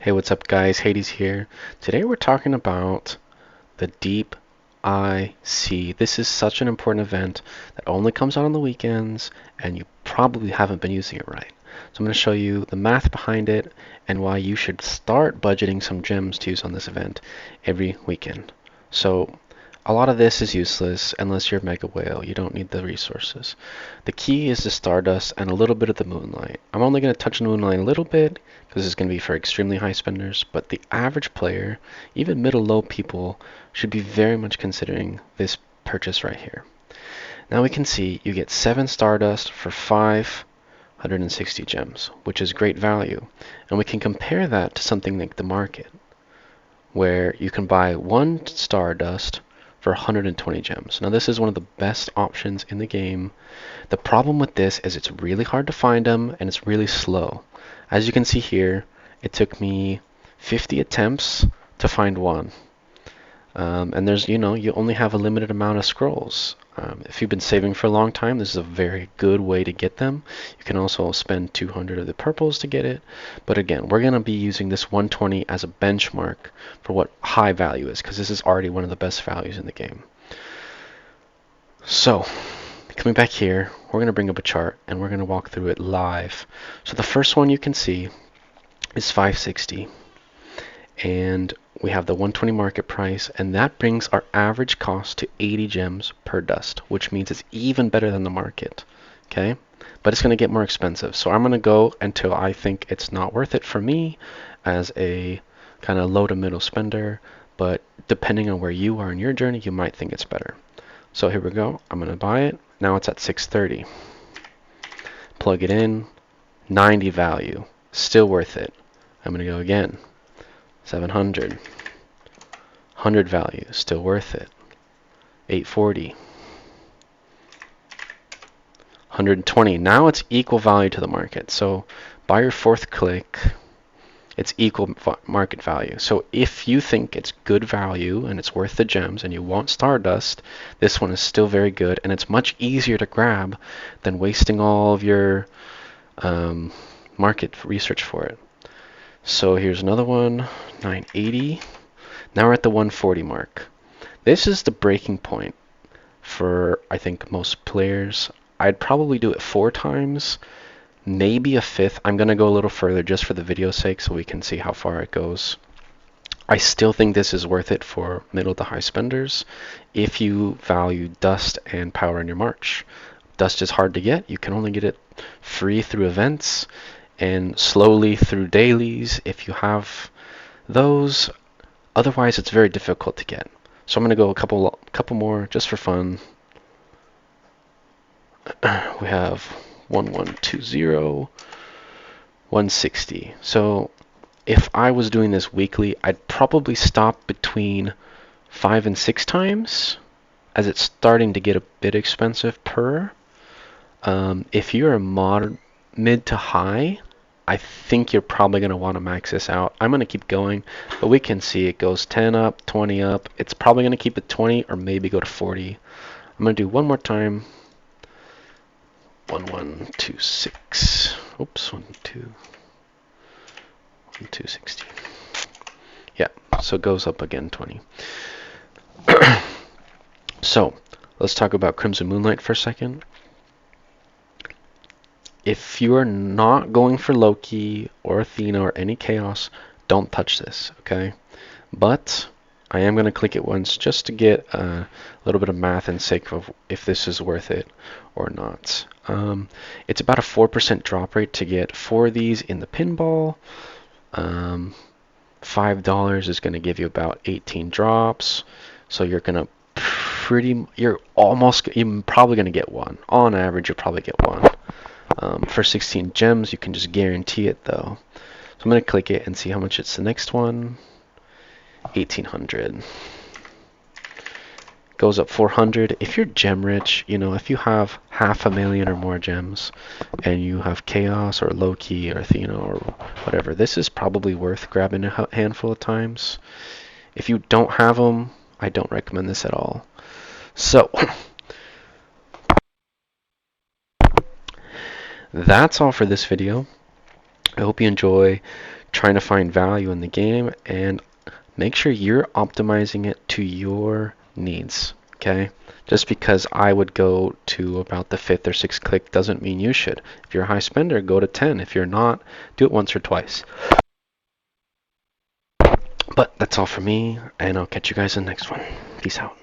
Hey, what's up guys? Hades here. Today we're talking about the Deep IC. This is such an important event that only comes out on the weekends and you probably haven't been using it right. So I'm going to show you the math behind it and why you should start budgeting some gems to use on this event every weekend. So a lot of this is useless unless you're a mega whale. You don't need the resources. The key is the Stardust and a little bit of the Moonlight. I'm only going to touch on the Moonlight a little bit because it's going to be for extremely high spenders, but the average player, even middle-low people, should be very much considering this purchase right here. Now we can see you get 7 Stardust for 560 gems, which is great value. And we can compare that to something like the market, where you can buy 1 Stardust for 120 gems. Now this is one of the best options in the game. The problem with this is it's really hard to find them and it's really slow. As you can see here, it took me 50 attempts to find one. And there's, you only have a limited amount of scrolls. If you've been saving for a long time, this is a very good way to get them. You can also spend 200 of the purples to get it. But again, we're going to be using this 120 as a benchmark for what high value is, because this is already one of the best values in the game. So, coming back here, we're going to bring up a chart and we're going to walk through it live. So the first one you can see is 560. And we have the 120 market price, and that brings our average cost to 80 gems per dust, which means it's even better than the market. Okay, but it's going to get more expensive. So I'm going to go until I think it's not worth it for me as a kind of low to middle spender, but depending on where you are in your journey, you might think it's better. So here we go. I'm going to buy it. Now it's at 630. Plug it in. 90 value. Still worth it. I'm going to go again. 700. 100 value. Still worth it. 840. 120. Now it's equal value to the market. So by your fourth click, it's equal market value. So if you think it's good value and it's worth the gems and you want Stardust, this one is still very good and it's much easier to grab than wasting all of your market research for it. So here's another one, 980. Now we're at the 140 mark. This is the breaking point for, I think, most players. I'd probably do it 4 times. Maybe a 5th. I'm going to go a little further just for the video's sake so we can see how far it goes. I still think this is worth it for middle to high spenders if you value dust and power in your march. Dust is hard to get. You can only get it free through events and slowly through dailies if you have those. Otherwise, it's very difficult to get. So I'm going to go a couple more just for fun. We have 1120, 160. So if I was doing this weekly, I'd probably stop between 5 and 6 times, as it's starting to get a bit expensive per. If you're a mid to high, I think you're probably going to want to max this out. I'm going to keep going, but we can see it goes 10 up, 20 up. It's probably going to keep it 20 or maybe go to 40. I'm going to do one more time. 1126. Oops, 1260. Yeah, so it goes up again 20. So let's talk about Crimson Moonlight for a second. If you are not going for Loki or Athena or any chaos, don't touch this, okay? But I am going to click it once just to get a little bit of math and sake of if this is worth it or not. It's about a 4% drop rate to get 4 of these in the pinball. $5 is going to give you about 18 drops. So you're going to you're probably going to get 1. On average, you'll probably get 1. For 16 gems, you can just guarantee it though. So I'm going to click it and see how much it's the next one. 1800. Goes up 400. If you're gem rich, if you have 500,000 or more gems and you have Chaos or Loki or Athena or whatever, this is probably worth grabbing a handful of times. If you don't have them, I don't recommend this at all. So that's all for this video. I hope you enjoy. trying to find value in the game, and make sure you're optimizing it to your needs, okay? Just because I would go to about the 5th or 6th click doesn't mean you should. If you're a high spender, go to 10. If you're not, do it once or twice. But that's all for me, and I'll catch you guys in the next one. Peace out.